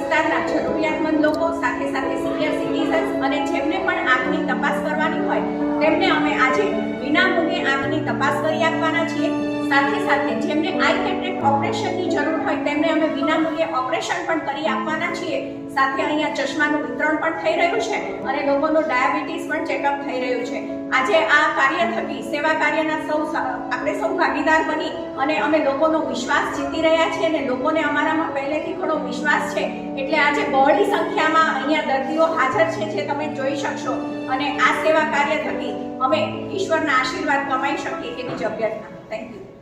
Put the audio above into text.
વિસ્તારના જરૂરિયાતમંદ લોકો, સાથે સાથે સિનિયર સિટીઝન્સ અને જેમને પણ આંખની તપાસ કરવાની હોય તેમને અમે આજે વિનામૂલ્યે આંખની તપાસ કરી આપવાના છીએ। સાથે સાથે જેમને આઈ કેટરેક્ટ ઓપરેશનની જરૂર હોય તેમને અમે વિનામૂલ્યે ઓપરેશન પણ કરી આપવાના છીએ। સાથે અહીંયા ચશ્માનું વિતરણ પણ થઈ રહ્યું છે અને લોકોનું ડાયાબિટીસ પણ ચેકઅપ થઈ રહ્યું છે। આજે આ કાર્ય થકી સેવા કાર્યના આપણે સૌ ભાગીદાર બની અને અમે લોકોનો વિશ્વાસ જીતી રહ્યા છીએ અને લોકોને અમારામાં પહેલેથી ઘણો વિશ્વાસ છે, એટલે આજે બહોળી સંખ્યામાં અહીંયા દર્દીઓ હાજર છે જે તમે જોઈ શકશો અને આ સેવા કાર્ય થકી અમે ઈશ્વરના આશીર્વાદ કમાઈ શકીએ એવી જ અભ્યર્થના। Thank you.